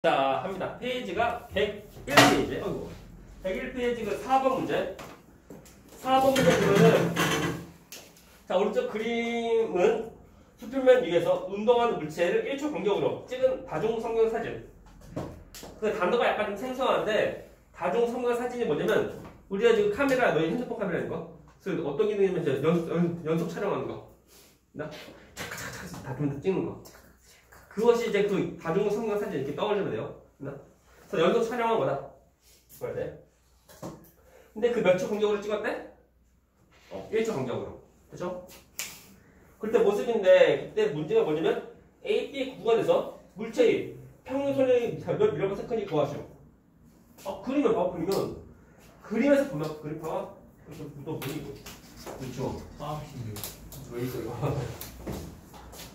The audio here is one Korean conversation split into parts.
자, 합니다. 페이지가 101페이지. 어이구. 101페이지 그 4번 문제. 4번 문제 보면은, 자, 오른쪽 그림은 수표면 위에서 운동하는 물체를 1초 간격으로 찍은 다중 성경 사진. 그 단어가 약간 좀 생소한데, 다중 성경 사진이 뭐냐면, 우리가 지금 카메라, 너희 핸드폰 카메라인 거? 그래서 어떤 기능이면 이제 연속 촬영하는 거. 나? 착착착 다 찍는 거. 그것이 이제 그 다중 성경 사진 이렇게 떠올리면 돼요. 그래서 연속 촬영한 거다. 그래야 돼. 근데 그 몇 초 간격으로 찍었대? 1초 간격으로. 그죠? 그때 모습인데, 그때 문제가 뭐냐면, A, B 구간에서 물체의 평균 소량이 몇 미리세컨드 구하시오. 그림을 봐, 그리면. 그림에서 보면, 그림 봐봐. 또 뭐이고. 그렇죠. 왜 있어, 이거.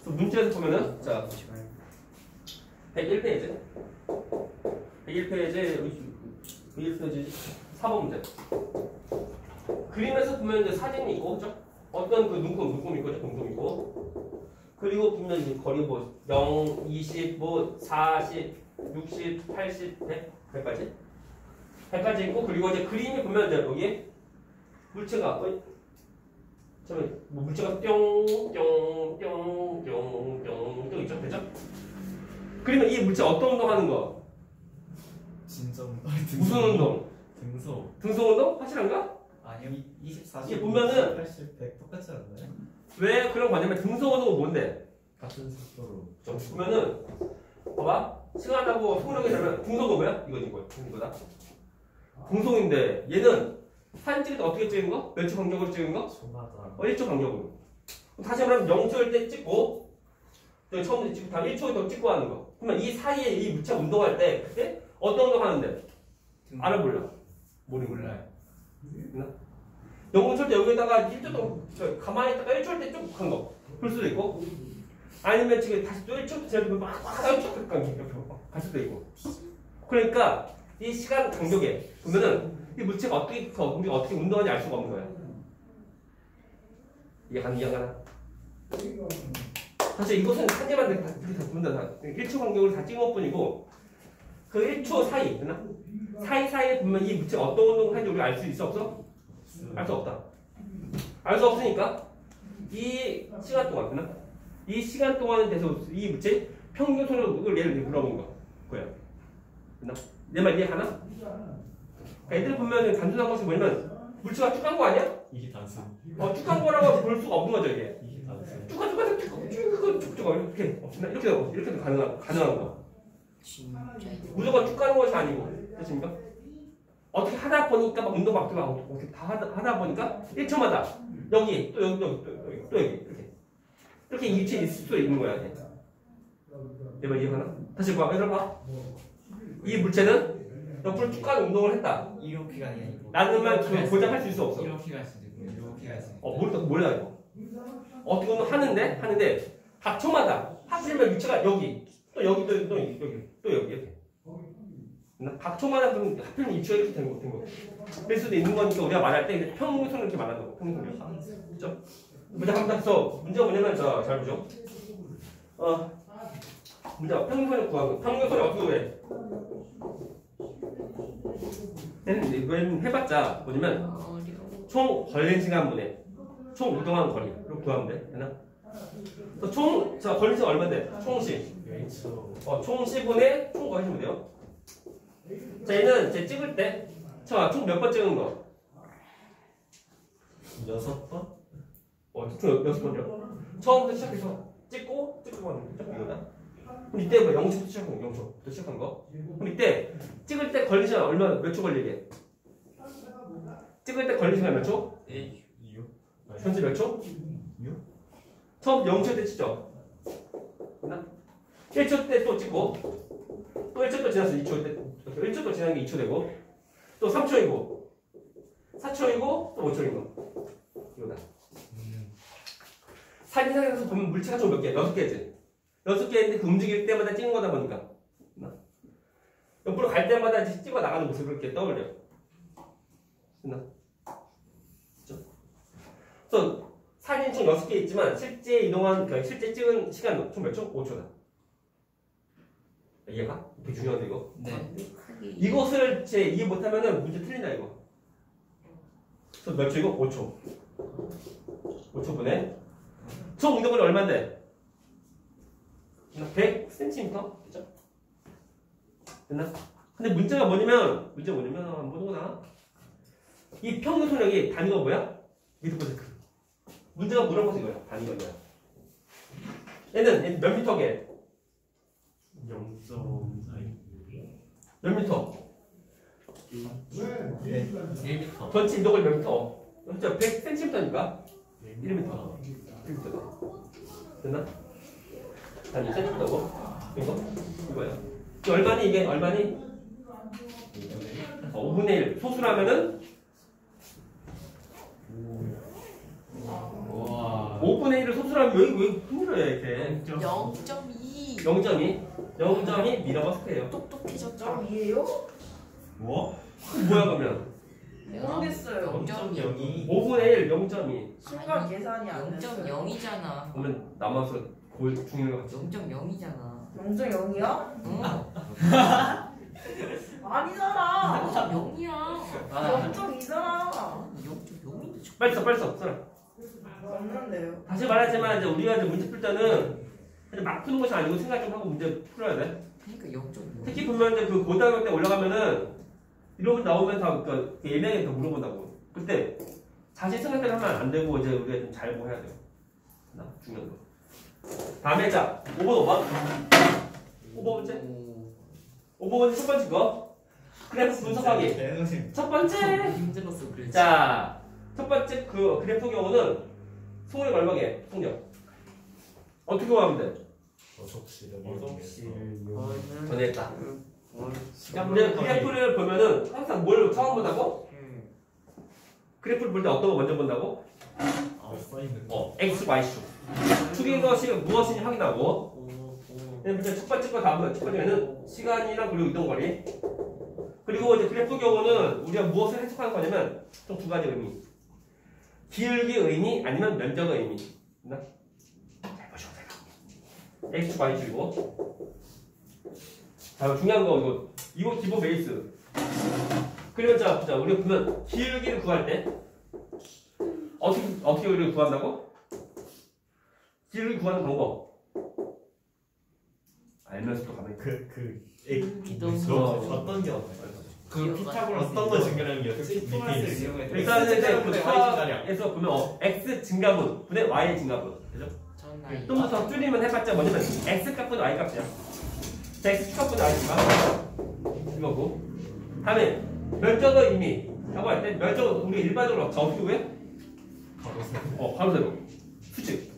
그래서 문제에서 보면은, 자. 101페이지. 101페이지 4번 문제. 그림에서 보면 이제 사진이 있고, 그죠? 어떤 그 눈금이 있고, 눈금이 있고. 그리고 보면 이제 거리 뭐, 0, 20, 뭐, 40, 60, 80, 100, 100까지? 100까지 있고, 그리고 이제 그림이 보면 이제 여기 물체가, 물체가 뿅 있죠? 그죠? 그러면 이 물체 어떤 운동하는 거? 무슨 운동? 등소 운동? 확실한가? 아니요. 24, 이게 보면은 80, 100 똑같지 않나요? 왜 그런 거 아니면 등소 운동은 뭔데? 같은 속도로. 보면은 봐봐. 시간하고 속력이 다르면 등소가 뭐야? 이거다. 등소인데 얘는 사진 찍을 때 어떻게 찍은 거? 몇 초 간격으로 찍은 거? 저마다 1초 간격으로. 다시 말하면 0초일 때 찍고 여기 처음부터 찍고 다 1초에 더 찍고 하는 거. 그러면 이 사이에 이 물체가 운동할 때 그때 어떤 운동 하는데? 알아 몰라? 몰라요. 0초일 때 여기다가 1초 동안 가만히 있다가 1초일 때 쭉 한 거. 그럴 수도 있고 아니면 지금 다시 또 1초 지나면 막 쭉 갈 수도 있고. 그러니까 이 시간 간격에 보면은 이 물체가 우리가 어떻게 운동하는지 알 수가 없는 거야. 이해가나? 사실 이것은 사진만 다 보면 다 1초 간격으로 다 찍은 것 뿐이고 그 1초 사이, 사이사이에 보면 이 물체가 어떤 운동을 하는지 우리가 알 수 있어 없어? 알 수 없다. 알 수 없으니까 이 시간 동안, 이 시간 동안에 대해서 이 물체 평균 소력을 얘를 물어본 거야. 내 말 이해가나? 그러니까 애들 보면 단순한 것이 뭐냐면 물체가 쭉 간 거 아니야? 이게 단순. 쭉 간 거라고 볼 수가 없는 거죠 이게. 이게 단순. 쭉 이렇게도 가능한 거. 무조건 쭉 가는 것이 아니고, 됐습니까? 어떻게 하다 보니까 막 운동 막 들어가고 어떻게 다 하다 보니까 1초마다 여기 또 여기 이렇게 위치에 있을 수 있는 거야. 내 말 이해하나? 다시 봐, 얘들아 봐. 이 물체는 옆으로 쭉 가는 운동을 했다. 이렇게가 아니고. 라는 말 보장할 수 있어 없어? 이렇게가 있을 수도 있고 이렇게가 있을 수도 있고. 몰라 이거. 어떻게 운동 하는데 각 초마다 하필이면 위치가 여기 또 여기 이렇게. 각 초마다 그럼 하필이면 위치가 이렇게 된 거. 그럴 수도 있는 거니까 우리가 말할 때 평균선을 이렇게 말한다고. 평균선. 그죠? 문제가 문제가 뭐냐면 잘 보죠. 문제가 평균선을 구하고 평균선을 어떻게 구해? 얘는 해봤자 뭐냐면 총 걸린 시간분에 총 이동한 거리로 구하면 돼. 되나? 걸린 시간 얼마인데? 총 시. 총 시분의 총 거리시면 돼요. 자, 얘는 제 찍을 때, 총 몇 번 찍은 거? 6번? 총 6번이요. 처음부터 시작해서 찍고 하는 거. 이거다. 그럼 이때 뭐 0초부터 시작한 거, 0초부터 시작한 거. 그럼 이때 찍을 때 걸린 시간 몇 초 걸리게? 찍을 때 걸린 시간 몇 초? 6. 현재 몇 초? 6. 처음 0초 때 찍죠? 1초 때 또 찍고 또 1초 또 지나서 2초 때 1초 또 지나는 게 2초 되고 또 3초이고 4초이고 또 5초인 거 이거다. 사진상에서 보면 물체가 총 몇 개? 6개지 6개인데 그 움직일 때마다 찍는 거다 보니까 옆으로 갈 때마다 찍어 나가는 모습을 이렇게 떠올려. 그래서 사진이 총 6개 있지만 실제 이동한, 실제 찍은 시간은 총 몇 초? 5초다. 이해가? 되게 중요한데 이거. 네. 이것을 제 이해 못하면은 문제 틀린다 이거. 그래서 몇 초이고? 5초. 5초분에 총 운동거리 얼마인데? 100cm? 그죠? 됐나? 근데 문제가 뭐냐면 안 보는구나. 이 평균 소력이 단위가 뭐야? 미터퍼세컨드. 문제가 물어봐서 이거야. 단위가 뭐야? 얘는 몇 미터게? 0.42. 몇 미터? 1m. 전체 인동거리 몇 미터? 진짜 100cm니까 1m. 1m. 됐나? 아니, cm고 이거야. 이게 얼마니 이게? 얼마니? 5분의 1. 소수라면은 와. 5분의 1을 소수라면 왜 흔들어야 이렇게? 0.2 0.2 미터퍼스크예요. 똑똑해졌다. 0.2예요? 뭐? 뭐야 그러면? 모르겠어요. 0.02. 5분의 1 0.2. 순간 계산이 안 됐어요. 0.0이잖아. 그러면 남아서 중요한 거 같죠? 0.0이잖아. 0.0이야? 응. 아니잖아. 0.0이야. 0.2잖아. 0.0인데 빨리 써 써라. 없는데요. 다시 말하지만 이제 우리가 이제 문제 풀 때는 그냥 막 푸는 것이 아니고 생각 좀 하고 문제 풀어야 돼. 그러니까 0.0. 특히 보면 이제 그 고등학교 때 올라가면은 이런 거 나오면 다 그러니까 예명에 더 물어본다고. 그때 자신 생각대로 하면 안 되고 이제 우리가 좀 잘 보고 해야 돼요. 나 중요한 거. 다음에 자 5번 5번 문제. 5번 문제 첫 번째 거. 그래프 분석하기. 첫 번째. 힘들었어 그래. 자, 첫 번째 그 그래프 경우는 속력 얼마게? 속력. 어떻게 구하면 돼? 전했다. 근데 그래프를 보면은 항상 뭘 처음 본다고? 그래프를 볼 때 어떤 거 먼저 본다고? X, Y축. 축인 것이 무엇인지 확인하고. 문제 첫 번째 거 다음은 첫 번째는 시간이랑 그리고 이동거리. 그리고 이제 그래프 경우는 우리가 무엇을 해석하는 거냐면 총 두 가지 의미. 기울기 의미 아니면 면적의 의미. 잘 보셔도 돼요. X, Y축이고. 자, 중요한 거 이거 기본 베이스. 그러면 자, 보자. 우리가 보면 기울기를 구할 때 어떻게 우리가 구한다고? 기울기 구하는 방법. 알면서 또 가만히 어떤 게 그 피타고라스 어떤 거 증가량이었지? 일단 이제 그 차에서 보면 X 증가분 분의 Y 증가분. 그죠? 좀 더 줄이면 해봤자 뭐냐면 X 값분 Y 값이야. 자, X 값분 Y 값 이거고. 다음에 면적의 의미. 라고 할 때 면적은 우리 일반적으로 어떻게 구해? 가로세로. 수직.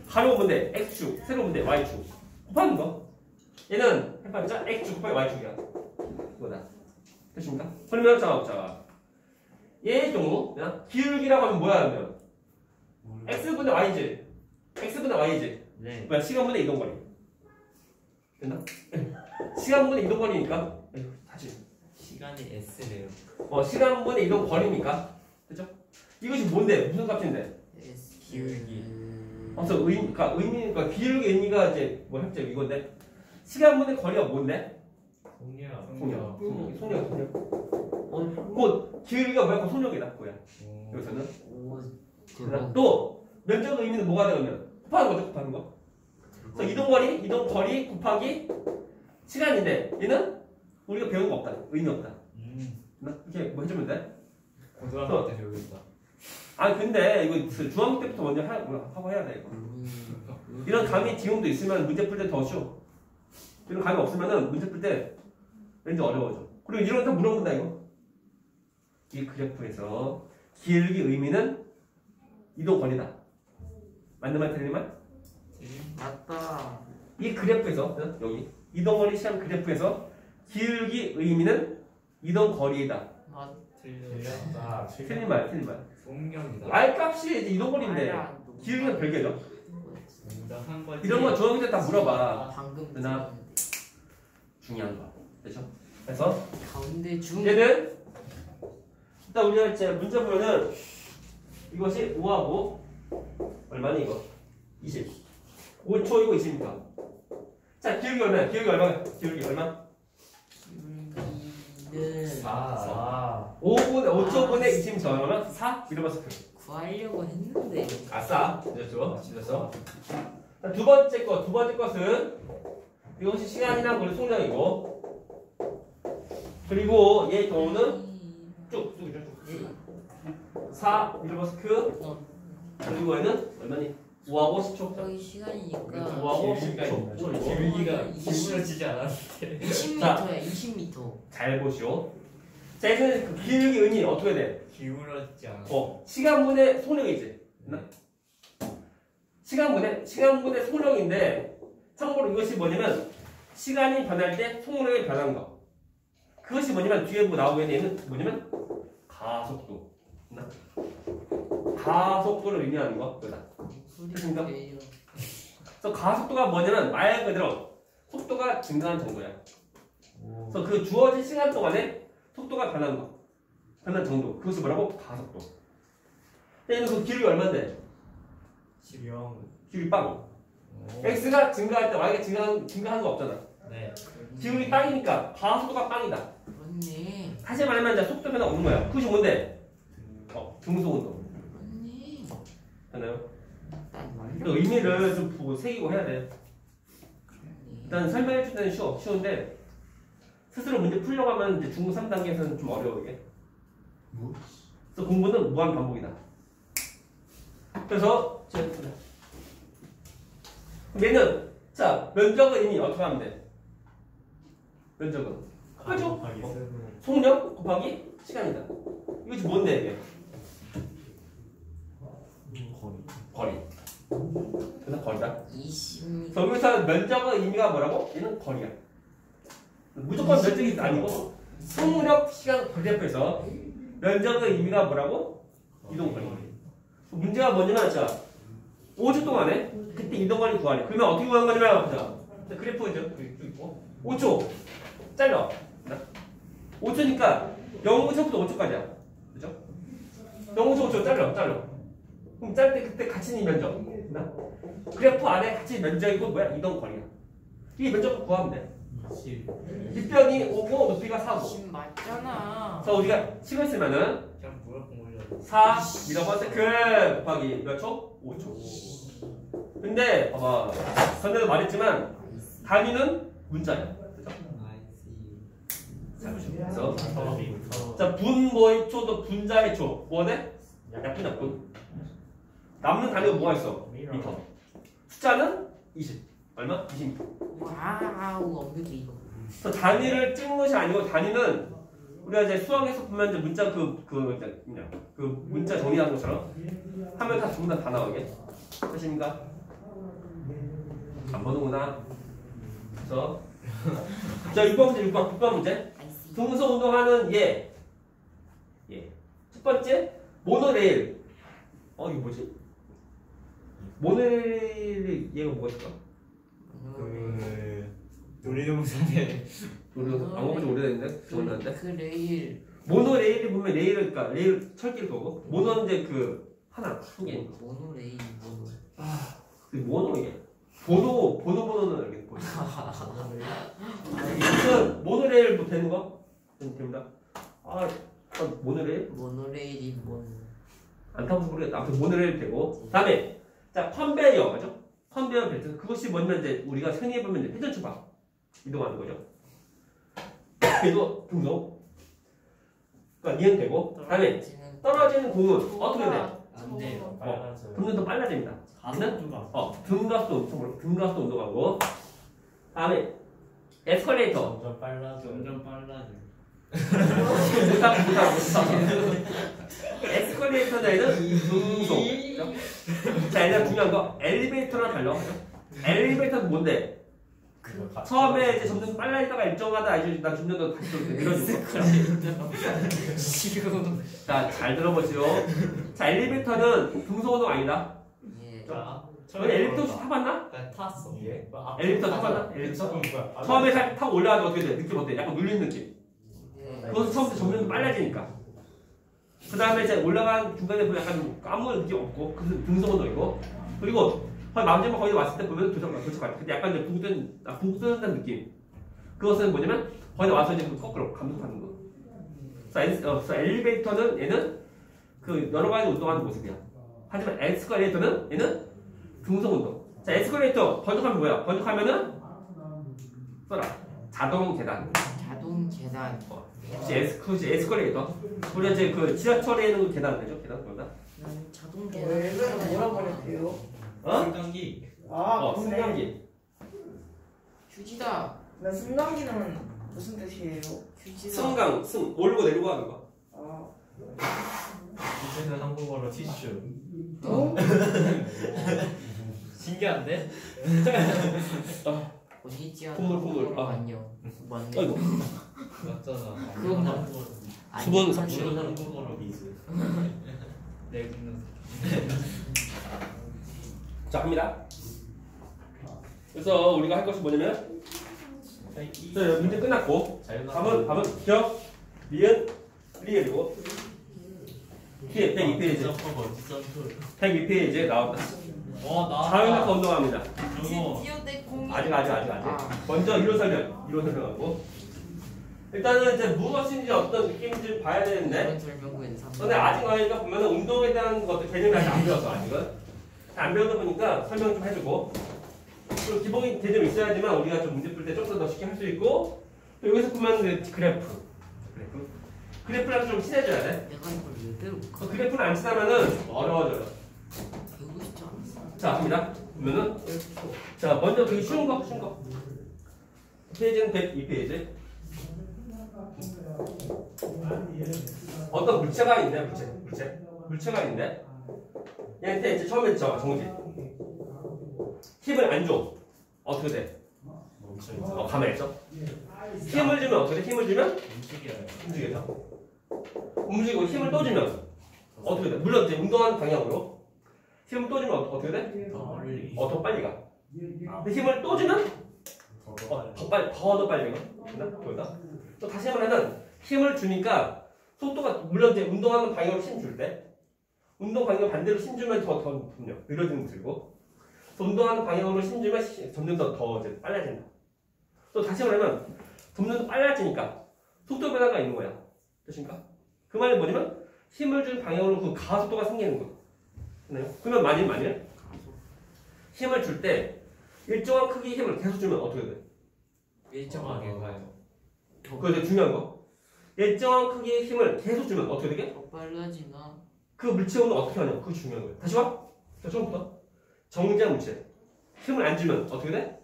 가로 문제 X축, 세로 문제 Y축. 곱하는 거. 얘는 해봤자 X축 곱하기 Y축이야. 이거다. 됐습니까? 그러면 자 얘의 경우 기울기라고 하면 뭐야 하면 X분의 Y지. X분의 Y지. 네. 뭐야? 시간분의 이동거리. 됐나? 시간분의 이동거리니까 다시 시간이 S래요. 시간분의 이동거리니까 그죠? 이것이 뭔데? 무슨 값인데? 기울기. 그래서 그러니까 기울기 의미가 이제 뭐 합쳐 이건데 시간분의 거리가 뭔데? 속력. 곧 기울기가 뭐야? 속력이다. 그거야. 여기서는. 또 면적 의미는 뭐가 되냐면 곱하는 거죠. 곱하는 거. 그래서 이동거리 곱하기 시간인데 얘는 우리가 배운 거 없다. 의미 없다. 이렇게 뭐 해주면 돼? 고등학교 때 배우겠다. 아 근데 이거 중학교 때부터 먼저 하고 해야 돼 이거. 이런 감이 지금도 있으면 문제 풀 때 더 쉬워. 이런 감이 없으면은 문제 풀 때 왠지 어려워져. 그리고 이런 거 다 물어본다 이거. 이 그래프에서 기울기 의미는 이동거리다. 맞는 말 틀린 말? 맞다. 이 그래프에서 여기 이동거리 시간 그래프에서 기울기 의미는 이동거리이다. 틀렸다. 틀린 말. 속력이다. Y값이 이제 이동거리인데 기울기는 별개죠. 이런 거 중학교 때 다 물어봐. 방금 누나. 중요한 거. 그렇죠? 그래서 가운데 중. 얘는 일단 우리가 이제 문제 보면은 이것이 5하고 얼마니 이거? 20. 5초 이거 20입니다. 자, 기울기 얼마야? 기울기 얼마? 기울기 얼마? 기울기는 4 5분의 5초분의 20 얼마나? 4 밀어봤을 구하려고 했는데 아싸. 됐죠? 됐어. 자, 두 번째 것은 이것이 시간이나 거리 속력이고 그리고 얘의 경우는 쭉 4 밀어버스크 그리고 얘는 얼마니? 5하고 10초. 여기 시간이니까 5하고 10초. 기울기가 기울어지지 않았는데 20m야 20m. 잘 보시오. 자, 이제는 그 기울기 의미 어떻게 돼? 기울어지지 않았어 시간분의 속력이지. 시간분의 속력인데 참고로 이것이 뭐냐면 시간이 변할 때 속력이 변하는 거. 그것이 뭐냐면 뒤에 뭐 나오게 되는 뭐냐면 가속도. 가속도를 의미하는 거. 그다. 됐습니까? 그래서 가속도가 뭐냐면 말 그대로 속도가 증가한 정도야. 그래서 그 주어진 시간 동안에 속도가 변하는 거. 변한 정도. 그것이 뭐라고? 가속도. 얘는 그 기울기 얼마인데? 10영 기울기 빵. x가 증가할 때 y가 증가하는 거 없잖아. 네 기울기 빵이니까 가속도가 빵이다. 그렇네. 다시 말하면 이제 속도 변화 없는 거야. 그것이 뭔데? 등속 운동. 그렇네. 되나요? 난 그 의미를 좀 보고 새기고 해야 돼. 그렇네. 일단 설명해 줄 때는 쉬운데 스스로 문제 풀려고 하면 이제 중 3단계에서는 좀 어려워 이게. 그래서 공부는 무한 반복이다. 그래서 얘는 자 면적은 이미 어떻게 하면 돼? 면적은 그죠? 속력 곱하기 시간이다. 이것이 뭔데 이게? 거리. 그래서 거리다. 20m. 여기서 면적의 의미가 뭐라고? 얘는 거리야. 무조건 면적이 아니고 속력, 시간, 거리 앞에서 면적의 의미가 뭐라고? 이동거리. 문제가 뭐냐면 자 5초 동안에 그때 이동거리 구하래. 그러면 어떻게 구하는 거냐면 자 그래프 이제 쭉 있고 5초 잘라. 5초니까 0.5초부터 5초까지야. 그죠? 0.5초 잘라. 그럼 짤 때 그때 같이 있는 면적. 그래프 안에 같이 면적이고 뭐야? 이동거리야. 이 면적 구하면 돼. 밑변이 5고 높이가 4고. 10 맞잖아. 그래서 우리가 식을 쓰면은 그냥 뭐야 공부를 4 밀어버스크 곱하기 몇 초? 5초. 근데 봐봐. 전에도 말했지만 단위는 문자야. 그래서 자 분모의 초도 분자의 초. 뭐네? 약분. 남는 단위가 뭐가 있어? 미터. 숫자는 20. 얼마? 20m. 와우 엄격해 이거. 그래서 단위를 찍는 것이 아니고 단위는 우리가 이제 수학에서 보면 이제 문자 그 문자 정의하는 것처럼 하면 다 전부 다 나오게. 되십니까? 안 보는구나. 그래서 자 6번 문제. 등소 운동하는 얘. 첫 번째 모노레일. 이거 뭐지? 모노레일 얘가 뭐가 있을까? 놀이동산에 안 가본 지 오래됐는데 기억나는데. 그 레일. 모노레일이 보면 레일은 그러니까 레일 철길 거고 모노는 이제 그 하나 한 개. 모노레일 모노. 그 모노 이게 보노는 알겠네. 보노. 이것은 모노레일 뭐 되는 거? 됩니다. 모노레일 모노레일이 모노. 안 타봐서 모르겠다. 아무튼 모노레일 되고 다음에 자 컨베이어 맞죠? 컨베이어 벨트 그것이 뭐냐면 이제 우리가 흔히 보면 이제 회전 초밥 이동하는 거죠. 그래도 등속 그러니까 이행되고 다음에 떨어지는 공은 어떻게 돼? 안 돼요. 점점 더 빨라집니다. 등가속도 엄청 등가속도 운동하고 다음에 에스컬레이터 점점 빨라져. 못하 에스컬레이터는 등속 그죠? 자 얘는 중요한 거 엘리베이터랑 달라 엘리베이터는 뭔데? 처음에 이제 점점 빨라지다가 일정하다 이제 난 점점 더 다시 늘어지고 지금. 자 잘 들어보시오. 자 엘리베이터는 등속운동 아니다. 예. 너네 엘리베이터 혹시 타봤나? 탔어 엘리베이터 타봤나? 엘리베이터? 처음에 타고 올라가면 어떻게 돼? 느낌 어때? 약간 눌리는 느낌. 그것은 처음부터 점점 빨라지니까. 그 다음에 이제 올라간 중간에 보면 약간 아무 느낌 없고 그것은 등속운동이고 그리고 마지막 거의 왔을 때 보면 도착할 때 근데 약간 이제 부근다는 느낌. 그것은 뭐냐면 거의 와서 이제 거꾸로 감속하는 거. 그래서 엘리베이터는 얘는 그 여러 가지 운동하는 모습이야. 하지만 에스컬레이터는 얘는 등속 운동. 자, 에스컬레이터 번역하면 뭐야? 번역하면은 써라. 자동 계단. 자동 계단. 그렇지 에스컬레이터. 우리가 이제 그 지하철에 있는 계단 되죠? 계단 그러다. 자동 왜 계단. 그래 뭐라 그랬대요? 어? 승강기. 아 그래? 승강기. 휴지다. 나 승강기는 무슨 뜻이에요? 휴지다. 승 올고 내리고 하는 거. 아 이제는 한국어로 티슈. 어? 신기한데? 건니찌야. 콧물. 아. 안녕. 맞네. 아이고. 맞잖아. 그건 뭐- 수분 아니, 섭취. 모르는 한국어로 미술. 내국는 자, 갑니다. 그래서 우리가 할 것이 뭐냐면 자, 문제 끝났고 답은 기억, 리은, 리을이고 뒤에 102페이지 102페이지에 나왔다. 나. 자연학과 운동합니다. 저거. 드디어 내 공이. 아직. 아. 먼저 이론 설명하고 일단은 이제 무엇인지 어떤 느낌인지 봐야 되는데 이런 설명은 3. 근데 아직 너희가 보면은 운동에 대한 것도 개념이 아직 안 배웠어 아직은 안 배우다 보니까 설명 좀 해주고 그리고 기본적인 개념이 있어야지만 우리가 좀 문제 풀 때 좀 더 쉽게 할 수 있고 또 여기서 보면 그래프랑 좀 친해져야 돼. 내가 이걸 왜 배울까? 그 그래프는 안 친하면은 어려워져요. 배우고 싶지 않았어. 자 갑니다. 보면은 자 먼저 되게 쉬운 거 페이지는 102페이지 어떤 물체가 있는데 물체가 있는데 얘한테 이제 처음에 정지 힘을 안 줘 어떻게 돼? 가만히 있어. 힘을 주면 어떻게 돼? 힘을 주면 움직이고 힘을 또 주면 어떻게 돼? 물론 이제 운동하는 방향으로 힘을 또 주면 어떻게 돼? 더 빨리 가. 근데 힘을 또 주면 더 빨리 가. 보인다? 또 다시 말하면 힘을 주니까 속도가 물론 이제 운동하는 방향으로 힘 줄 때 운동 방향 반대로 힘 주면 더 느려지는 들고 또 운동하는 방향으로 힘 주면 점점 더 이제 빨라진다. 또 다시 말하면 점점 더 빨라지니까 속도 변화가 있는 거야. 됐습니까? 그 말이 뭐냐면 힘을 준 방향으로 그 가속도가 생기는 거. 그러면 만일 힘을 줄 때 일정한 크기의 힘을 계속 주면 어떻게 돼? 일정하게 가요. 그거 되게 중요한 거. 일정한 크기의 힘을 계속 주면 어떻게 되게? 더 빨라지나? 그 물체 운동 어떻게 하냐? 그게 중요한 거야. 다시 봐. 자, 처음부터. 정지한 물체. 힘을 안 주면 어떻게 돼?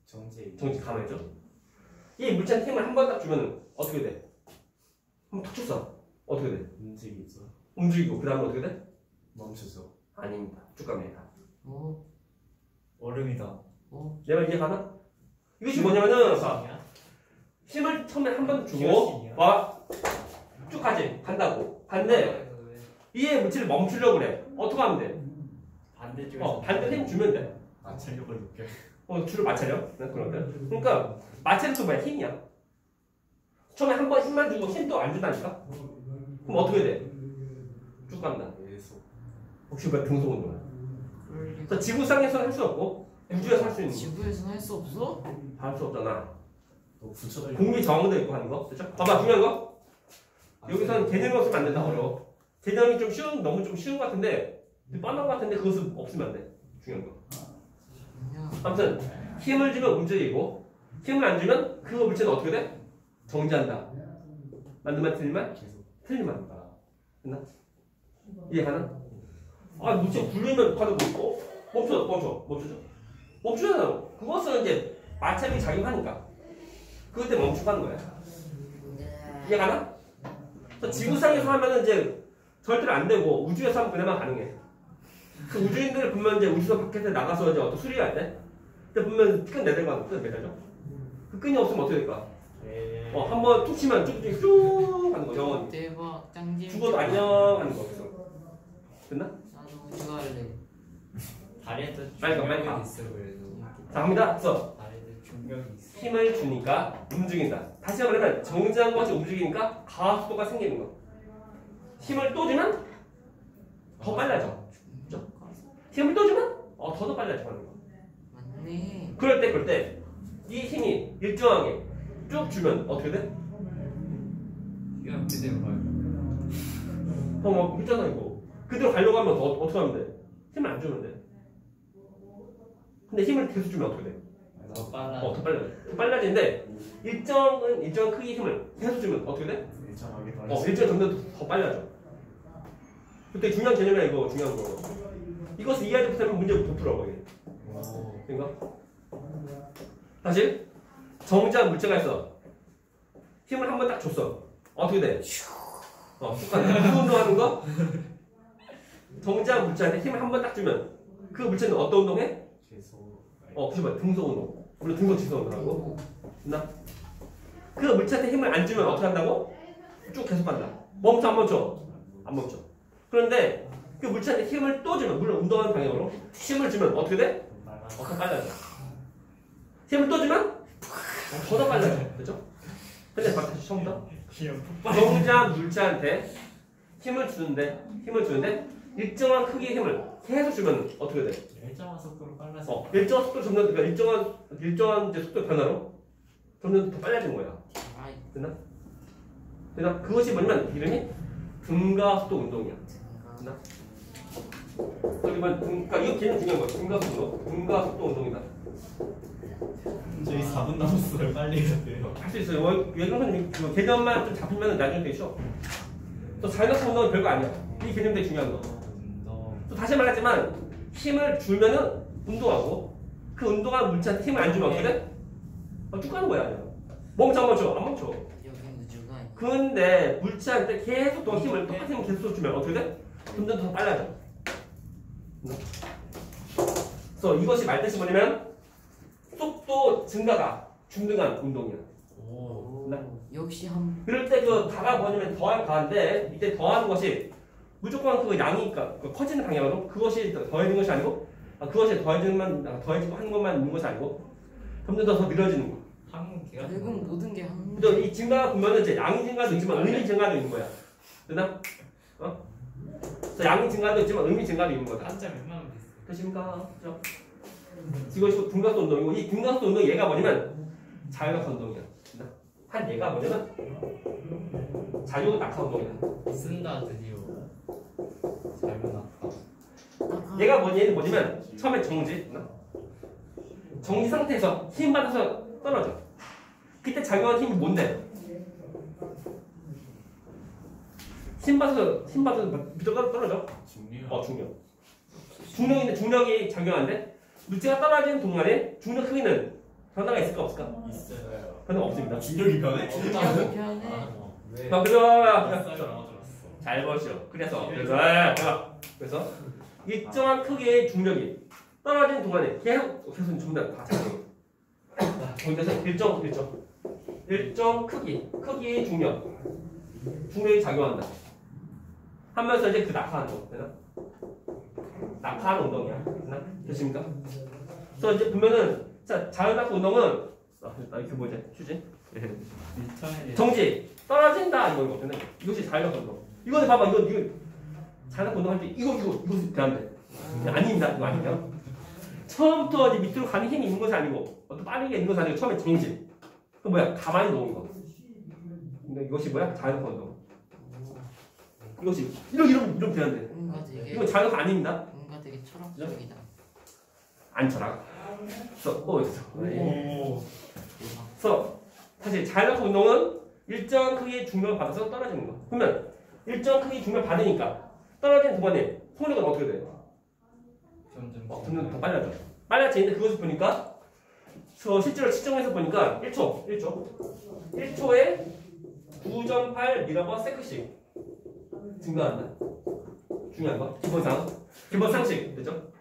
정지 가만히 있죠. 이 물체한테 힘을 한 번 딱 주면 어떻게 돼? 한번 탁 쳤어. 어떻게 돼? 움직이고 그 다음에 어떻게 돼? 멈췄어. 아닙니다. 쭉 갑니다. 얼음이다. 내 말 이해가나? 이것이 뭐냐면은 힘을 처음에 한 번 주고 쭉 간다고. 간대. 이에 물체를 멈추려고 그래. 어떻게 하면 돼? 반대쪽에서. 반대 힘 주면 돼. 맞추려고 느껴. 줄을 맞춰려? 그러니까 마찰은 또 뭐야? 힘이야. 처음에 한 번 힘만 주고 힘 또 안 준다니까? 그럼 어떻게 돼? 쭉 간다. 혹시 뭐야? 등속 운동이야. 그래서 지구상에서는 할 수 없고 우주에서 할 수 있는 거. 지구에서는 할 수 없어? 할 수 없잖아. 붙여달라. 공기 정형돼 있고 하는 거. 그렇죠? 봐봐 중요한 거. 여기서는 개념이 없으면 안 된다. 어려워. 개념이 너무 좀 쉬운 것 같은데 뻔한 것 같은데 그것은 없으면 안 돼. 중요한 거. 아무튼 힘을 주면 움직이고 힘을 안 주면 그 물체는 어떻게 돼? 정지한다. 맞는 말 틀린 말? 틀린 말. 됐나? 이해 가나? 물체 굴리면 가도 멈추잖아. 그것은 이제 마찰이 작용하니까 그때 멈추고 하는 거야. 이해 가나? 지구상에서 하면은 이제 절대로 안 되고 우주에서 하면 그나마 가능해. 그 우주인들 보면 이제 우주 밖에서 나가서 이제 어떤 수리할 때 근데 보면 끈 매달고 끈 매달죠? 그 끈이 없으면 어떻게 될까? 한번 툭 치면 쭉 하는 거 영원히. 대박 짱잼. 죽어도 안녕 하는 거 없어. 됐나? 나도 우주 갈래. 다리에도 빨리 가. 중력이 있어 그래도. 자 갑니다. 그래서 다리에도 중력이 있어. 힘을 주니까 움직인다. 다시 말하면 정지한 것이 움직이니까 가속도가 생기는 거. 힘을 또 주면 더 빨라져. 힘을 또 주면 더더 빨라져 하는 거. 맞네. 그럴 때 이 힘이 일정하게 쭉 주면 어떻게 돼? 이게 어떻게 된 거야? 뭐 있잖아 이거. 그대로 가려고 하면 어떻게 하면 돼? 힘을 안 주면 돼. 근데 힘을 계속 주면 어떻게 돼? 더 빨라. 더 빨라져. 더 빨라지는데 일정 크기 힘을 계속 주면 어떻게 돼? 일정하게 일정 점점 더 빨라져. 그때 중요한 개념이야 이거 중요한 거. 이것을 이해하지 못하면 문제부터 풀어 이게. 그러니까 사실 정지한 물체가 있어. 힘을 한 번 딱 줬어. 어떻게 돼? 똑같네. 무슨 운동하는 거? 정지한 물체한테 힘을 한 번 딱 주면 그 물체는 어떤 운동해? 계속 그치 뭐 등속 운동. 물론 등속 지속 운동하고. 됐나? 그 물체한테 힘을 안 주면 어떻게 한다고? 쭉 계속 한다. 멈춰 안 멈춰? 안 멈춰. 그런데 그 물체한테 힘을 또 주면 물론 운동하는 방향으로 힘을 주면 어떻게 돼? 더 빨라져. 힘을 또 주면 더 빨라져. 그죠? 근데 다시 처음부터 정지한 물체한테 힘을 주는데 일정한 크기의 힘을 계속 주면 어떻게 돼? 일정한 속도로 빨라져. 일정한 속도 점점 그러니까 일정한 이제 속도 변화로 점점 더 빨라지는 거야. 아이, 됐나? 그것이 뭐냐면 이름이 등가속도 운동이야. 됐나? 그러니까 이거 개념 중요한 거야. 등가속도 운동이다. 저희 4분 남았어요. 빨리 해야 돼요. 할 수 있어요. 외국은 그 개념만 좀 잡히면 나중에 되게 쉬워. 또 자율학습 운동은 별거 아니야. 이 개념 되게 중요한 거. 또 다시 말하지만 힘을 주면은 운동하고 그 운동한 물체한테 힘을 안 주면 어떻게 돼? 쭉 가는 거야. 멈춰 안 멈춰. 여긴 우주가 아니야. 근데 물체한테 계속 더 힘을 똑같은 힘을 계속 주면 어떻게 돼? 점점 더 빨라져. 그래서 이것이 말뜻이 뭐냐면 속도 증가가 중등한 운동이야. 역시 한 그럴 때 그 가가 뭐냐면 더한 가인데 이때 더하는 것이 무조건 그 양이 그 커지는 방향으로 그것이 더해지는 것이 아니고 그것이 더해지고 하는 것만 있는 것이 아니고 점점 더 늘어지는 거. 항계가 결국 모든 게 한. 근데 이 증가가 보면은 이제 양이 증가도 있지만 의미 증가도 있는 거야. 되나? 그래서 양이 증가도 있지만 의미 증가도 있는 거다. 한자 몇만 원 비싸. 되십니까? 그죠? 이것이 등가속도 운동이고 이 등가속도 운동 얘가 뭐냐면 자율낙하 운동이야. 한 얘가 뭐냐면 자율낙하 운동이야. 쓴다 드디어. 잘못 났다. 얘가 뭐냐면 처음에 정지 상태에서 힘 받아서 떨어져. 그때 작용하는 힘이 뭔데? 힘 받아서 밑으로 떨어져. 중력. 중력인데 중력이 작용하는데 물체가 떨어지는 동안에 중력 크기는 변화가 있을까 없을까? 있어요. 변화 없습니다. 중력이 변해? 편해. 왜? 잘 보시오. 그래서 일정한 크기의 중력이 떨어지는 동안에 계속 전부 다 작용해. 거기서 일정 크기의 중력이 작용한다. 하면서 이제 그 낙하하는 거 되나? 낙하하는 운동이야. 되나? 됐습니까? 그래서 이제 보면은 자율낙하 운동은 이렇게 뭐지? 휴지? 정지 떨어진다 이거 되나? 이것이 자율낙하 운동. 이거는 봐봐 이거 자율낙하 운동할 때 이것이 돼안돼. 아닙니다. 이거 아니에요. 처음부터 이제 밑으로 가는 힘이 있는 것이 아니고 또 빠르게 있는 것이 아니고 처음에 정지. 그 뭐야? 가만히 놓은 거. 근데 이것이 뭐야? 자율낙하 운동. 이것이 이러면 돼안돼. 뭔가 되게 이건 자율낙하 아닙니다. 뭔가 되게 철학적이다. 안 철학. 그래서 사실 자율낙하 운동은 일정 크기의 중력을 받아서 떨어지는 거. 그러면 일정 크기의 중력을 받으니까 떨어지는 동안에 속력은 어떻게 돼요? 점점 더 빨라져. 빨라지는데 그것을 보니까 실제로 측정해서 보니까 1초에 9.8m/s씩 증가한다. 중요한 거. 기본 상식. 그죠?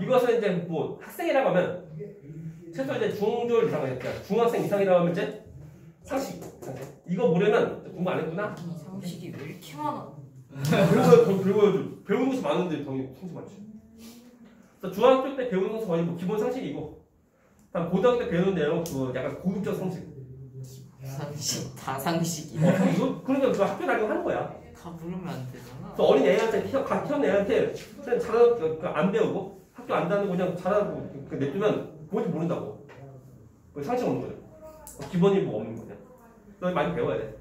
이것은 이제 뭐 학생이라고 하면 최소 이제 중졸 이상이야. 중학생 이상이라고 하면 이제 상식. 이거 모르면 공부 안 했구나. 이 상식이 왜 이렇게 많아? 배우는 것이 많은데 당연히 상식 많지. 그래서 중학교 때 배우는 것은 거의 뭐 기본 상식이고, 다음 고등학교 때 배우는 내용은 그 약간 고급적 상식. 상식 다 상식이야. 그러니까 그 학교 다니고 하는 거야. 다 부르면 안 되잖아. 그래서 어린 애한테 갓 키운 애한테 안 배우고 학교 안 다니고 그냥 잘하고 그 냅두면 뭔지 모른다고. 그 상식 없는 거죠. 기본이 뭐 없는 거냐. 너 많이 배워야 돼.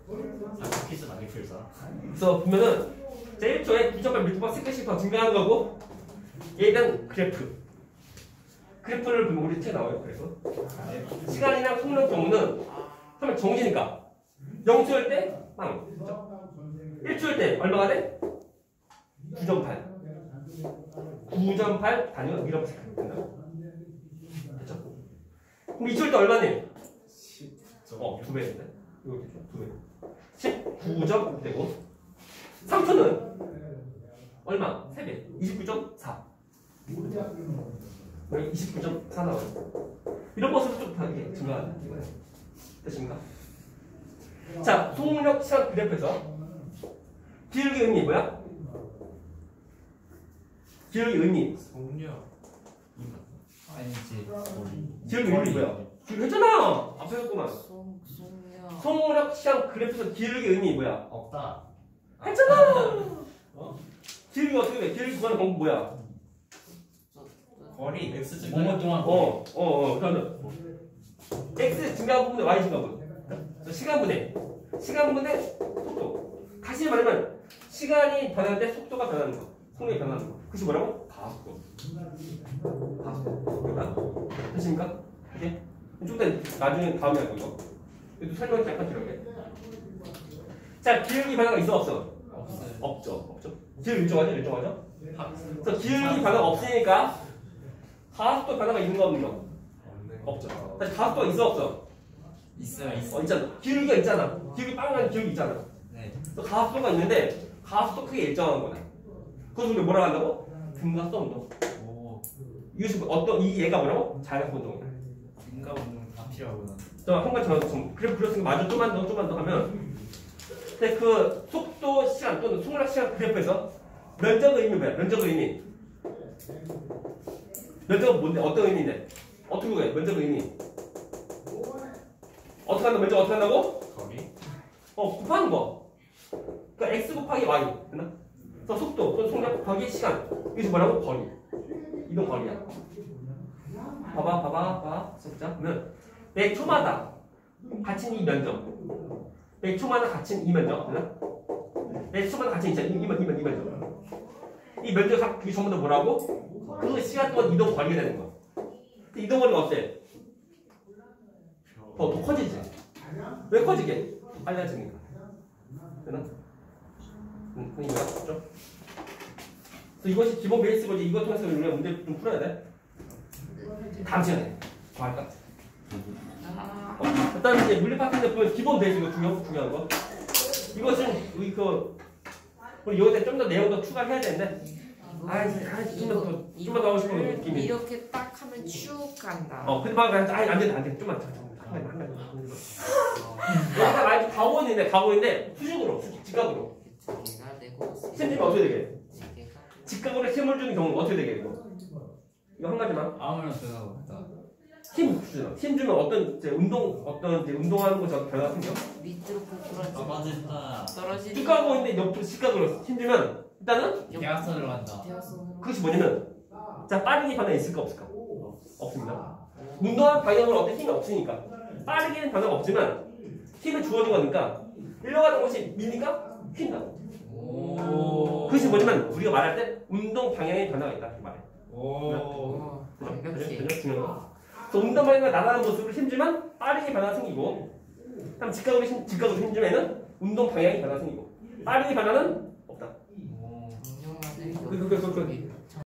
퀴즈 많이 풀자. 그래서 보면은 제일 초에 9.8 밀도가 3개씩 더 증가하는 거고 얘는 그래프를 보면 우리 책에 나와요. 그래서 시간이랑 속력 경우는 하면 정지니까 0초일 때 빵. 1초일 때 얼마가 돼? 9.8 단위가 이렇게 된다. 됐죠? 그럼 2초일 때 얼마니? 2배인데. 이거 2배. 19점 되고 3초는 얼마? 3배. 29.4. 여기 29.4 나와요. 이런 모습을 좀 다르게 증가한다. 됐습니까? 자, 속력 시간 그래프에서 기울기 의미 뭐야? 기울기 의미. 속력. 아니지. 기울기 의미 뭐야? 기울기 했잖아. 앞에 했구만. 속력. 속력 시간 그래프에서 기울기 의미 뭐야? 없다. 했잖아. 기울기 어떻게 돼? 기울기 구하는 방법 뭐야? 거리 x 증 뭐뭐 동안 그러면 x 증가한 부분에 y 증가분. 시간분의 속도. 다시 말하면 시간이 변하는데 속도가 변하는 거. 속력이 변하는 거. 그것이 뭐라고? 가속도. 그러니까 됐습니까? 이게 좀 더 나중에 다음에 하고 이거. 이것도 설명이 약간 들어게. 자, 기울기 변화가 있어 없어? 없어요. 없죠. 기울기 일정하죠? 그래서 기울기 변화가 없으니까 가속도 변화가 있는 거 없는 거? 없죠. 다시 가속도가 있어 없어? 있어요. 있잖아. 기울기가 있잖아. 기울기 빵한 기울기 있잖아. 네. 또 가속도가 있는데 가속도 크게 일정한 거네. 그것을 우리가 뭐라 한다고? 등가속 운동. 오. 이것이 어떤 이 얘가 뭐라고? 자연각 운동이야. 인가 운동 다 필요하구나. 한 가지 좀 그래 그렇으니까 마저 좀만 더 하면. 근데 그 속도 시간 또는 속력 시간 그래프에서 면적의 의미 뭐야? 면적의 의미. 면적은 뭔데? 어떤 의미인데? 어떻게 구해? 면적의 의미. 어떻게 한다? 면적 어떻게 한다고? 거리. 곱하는 거. 그러니까 x 곱하기 y. 됐나? 그래서 속도 또는 속력 곱하기 시간. 이것이 뭐라고? 거리. 이동 거리야. 봐봐. 숫자. 그러면 매 초마다 갇힌 이 면적. 매 초마다 갇힌 이 면적. 됐나? 매 초마다 갇힌 이 면적. 이 면적 그게 전부 다 뭐라고? 그 시간 동안 이동 거리가 되는 거야. 이동 거리가 어때? 더 커지지. 왜 커지게? 빨라지니까. 되나? 그러니까 그렇죠? 그래서 이것이 기본 베이스고 이제 이것 통해서 우리가 문제 좀 풀어야 돼. 다음 시간에 더 할까? 그다음에 이제 물리 파트인데 보면 기본 베이스가 중요한 거. 이것은 우리 여기서 좀 더 내용 더 추가해야 되는데. 좀만 더 하고 싶은 느낌이. 이렇게 딱 하면 쭉 간다. 근데 막 안 돼. 좀만 더. 여기다 말고 가고있는데 수직으로 직각으로. 내가 내고 힘주면 어떻게 되게? 직각으로 힘을 주는 경우는 어떻게 되게 이거 한 가지만. 아무나 들어가고 있다. 힘 주면 어떤 이제 운동하는 거 저기 변화가 생겨? 밑으로 구부러져 맞았다. 떨어지는. 쭉 가고 있는데 옆으로 직각으로 힘 주면 일단은 대학선을 간다. 대화성으로. 그것이 뭐냐면 자 빠르게 변화 있을까 없을까? 없습니다. 운동하는 방향으로 어떤 힘이 없으니까 빠르게는 변화가 없지만 힘이 주어진 거니까 일러가는 것이 미니까 휜다. 오. 그것이 뭐냐면 우리가 말할 때 운동 방향의 변화가 있다 그 말해. 오. 완벽히. 중요한 거. 그래서 운동 방향과 나가는 모습을 힘주면 빠르게 변화가 생기고, 그다음 직각으로 힘주면은 운동 방향이 변화가 생기고, 빠르게 변화는 없다. 오. 운영하는 그